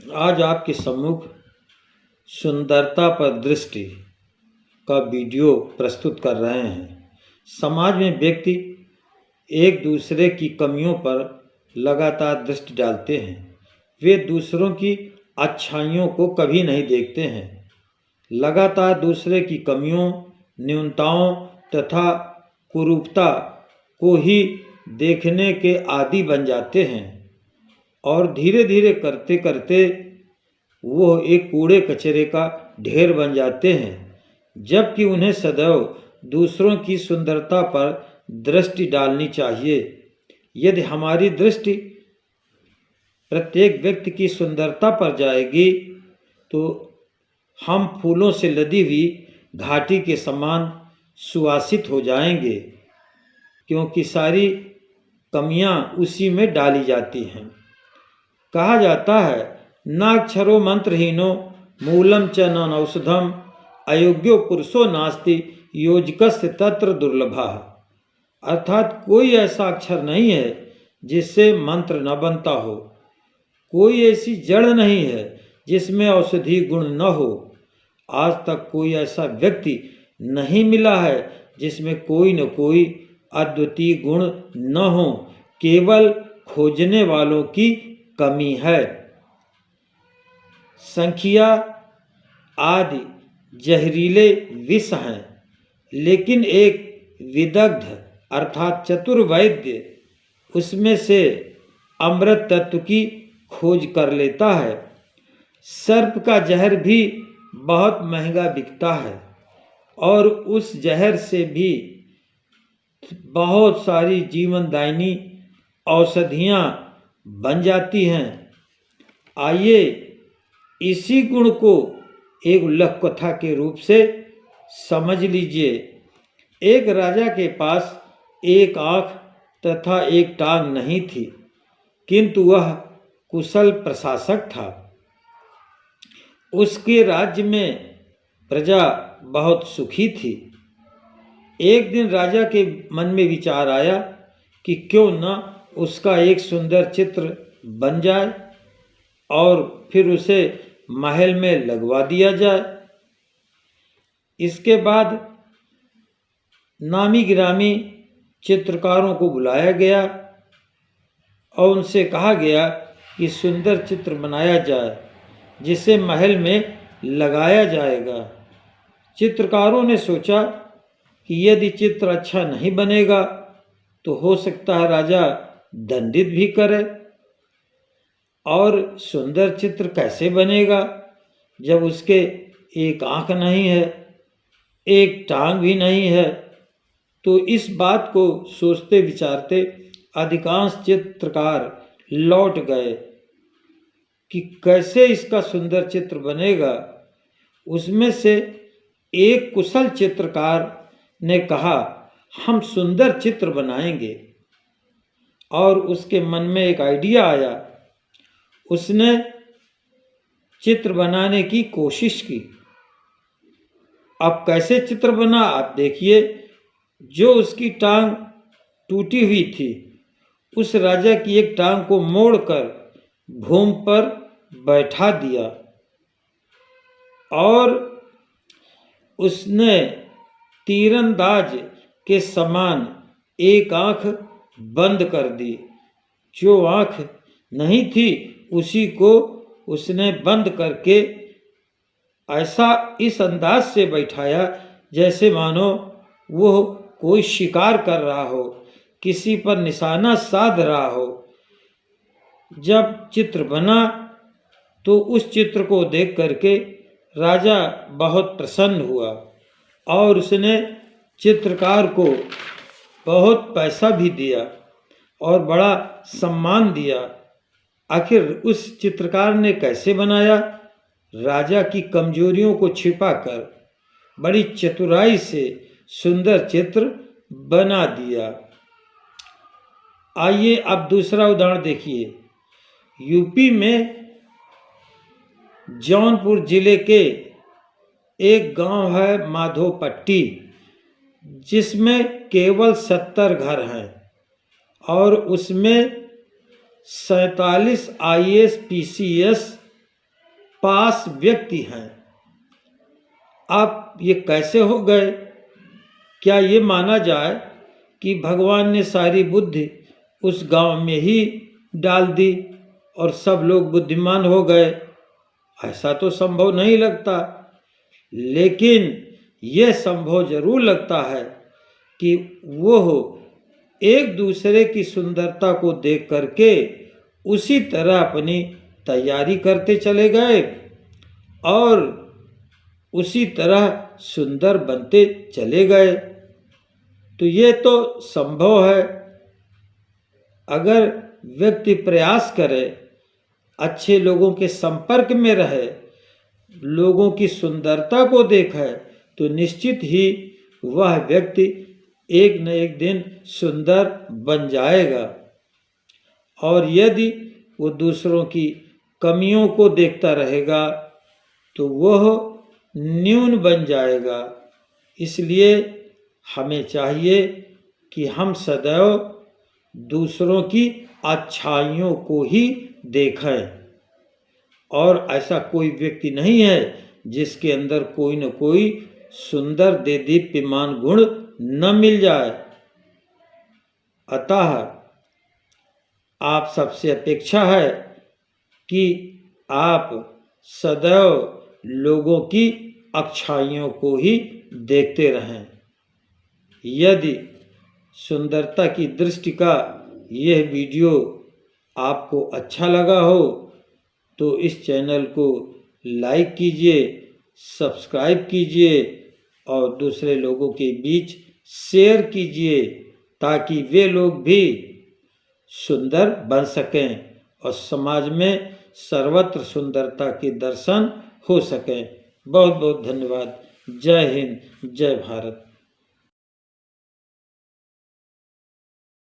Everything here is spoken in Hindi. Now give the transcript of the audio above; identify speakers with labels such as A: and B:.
A: आज आपके सम्मुख सुंदरता पर दृष्टि का वीडियो प्रस्तुत कर रहे हैं। समाज में व्यक्ति एक दूसरे की कमियों पर लगातार दृष्टि डालते हैं। वे दूसरों की अच्छाइयों को कभी नहीं देखते हैं। लगातार दूसरे की कमियों, न्यूनताओं तथा कुरूपता को ही देखने के आदी बन जाते हैं और धीरे धीरे करते करते वो एक कूड़े कचरे का ढेर बन जाते हैं, जबकि उन्हें सदैव दूसरों की सुंदरता पर दृष्टि डालनी चाहिए। यदि हमारी दृष्टि प्रत्येक व्यक्ति की सुंदरता पर जाएगी तो हम फूलों से लदी हुई घाटी के समान सुवासित हो जाएंगे, क्योंकि सारी कमियां उसी में डाली जाती हैं। कहा जाता है, नाक्षरो मंत्रहीनो मूलम च न औषधम अयोग्यो पुरुषो नास्ति योजकस्य तत्र दुर्लभा। अर्थात कोई ऐसा अक्षर नहीं है जिससे मंत्र न बनता हो, कोई ऐसी जड़ नहीं है जिसमें औषधि गुण न हो। आज तक कोई ऐसा व्यक्ति नहीं मिला है जिसमें कोई न कोई अद्वितीय गुण न हो, केवल खोजने वालों की कमी है। संख्या आदि जहरीले विष हैं, लेकिन एक विदग्ध अर्थात चतुर वैद्य उसमें से अमृत तत्व की खोज कर लेता है। सर्प का जहर भी बहुत महंगा बिकता है और उस जहर से भी बहुत सारी जीवनदायिनी औषधियाँ बन जाती हैं। आइए इसी गुण को एक लघु कथा के रूप से समझ लीजिए। एक राजा के पास एक आँख तथा एक टांग नहीं थी, किंतु वह कुशल प्रशासक था। उसके राज्य में प्रजा बहुत सुखी थी। एक दिन राजा के मन में विचार आया कि क्यों न उसका एक सुंदर चित्र बन जाए और फिर उसे महल में लगवा दिया जाए। इसके बाद नामी गिरामी चित्रकारों को बुलाया गया और उनसे कहा गया कि सुंदर चित्र बनाया जाए जिसे महल में लगाया जाएगा। चित्रकारों ने सोचा कि यदि चित्र अच्छा नहीं बनेगा तो हो सकता है राजा दंडित भी करे, और सुंदर चित्र कैसे बनेगा जब उसके एक आँख नहीं है, एक टांग भी नहीं है। तो इस बात को सोचते विचारते अधिकांश चित्रकार लौट गए कि कैसे इसका सुंदर चित्र बनेगा। उसमें से एक कुशल चित्रकार ने कहा, हम सुंदर चित्र बनाएंगे। और उसके मन में एक आइडिया आया। उसने चित्र बनाने की कोशिश की। अब कैसे चित्र बना आप देखिए। जो उसकी टांग टूटी हुई थी, उस राजा की एक टांग को मोड़कर भूमि पर बैठा दिया और उसने तीरंदाज के समान एक आँख बंद कर दी। जो आँख नहीं थी उसी को उसने बंद करके ऐसा इस अंदाज से बैठाया जैसे मानो वो कोई शिकार कर रहा हो, किसी पर निशाना साध रहा हो। जब चित्र बना तो उस चित्र को देख करके राजा बहुत प्रसन्न हुआ और उसने चित्रकार को बहुत पैसा भी दिया और बड़ा सम्मान दिया। आखिर उस चित्रकार ने कैसे बनाया? राजा की कमजोरियों को छिपाकर बड़ी चतुराई से सुंदर चित्र बना दिया। आइए अब दूसरा उदाहरण देखिए। यूपी में जौनपुर जिले के एक गांव है माधोपट्टी, जिसमें केवल 70 घर हैं और उसमें 47 IAS PCS पास व्यक्ति हैं। आप ये कैसे हो गए? क्या ये माना जाए कि भगवान ने सारी बुद्धि उस गांव में ही डाल दी और सब लोग बुद्धिमान हो गए? ऐसा तो संभव नहीं लगता, लेकिन यह संभव जरूर लगता है कि वो एक दूसरे की सुंदरता को देख करके उसी तरह अपनी तैयारी करते चले गए और उसी तरह सुंदर बनते चले गए। तो ये तो संभव है। अगर व्यक्ति प्रयास करे, अच्छे लोगों के संपर्क में रहे, लोगों की सुंदरता को देखे, तो निश्चित ही वह व्यक्ति एक न एक दिन सुंदर बन जाएगा। और यदि वो दूसरों की कमियों को देखता रहेगा तो वह न्यून बन जाएगा। इसलिए हमें चाहिए कि हम सदैव दूसरों की अच्छाइयों को ही देखें, और ऐसा कोई व्यक्ति नहीं है जिसके अंदर कोई न कोई सुंदर देदीप्यमान गुण न मिल जाए। अतः आप सबसे अपेक्षा है कि आप सदैव लोगों की अच्छाइयों को ही देखते रहें। यदि सुंदरता की दृष्टि का यह वीडियो आपको अच्छा लगा हो तो इस चैनल को लाइक कीजिए, सब्सक्राइब कीजिए और दूसरे लोगों के बीच शेयर कीजिए, ताकि वे लोग भी सुंदर बन सकें और समाज में सर्वत्र सुंदरता के दर्शन हो सकें। बहुत बहुत धन्यवाद। जय हिंद, जय भारत।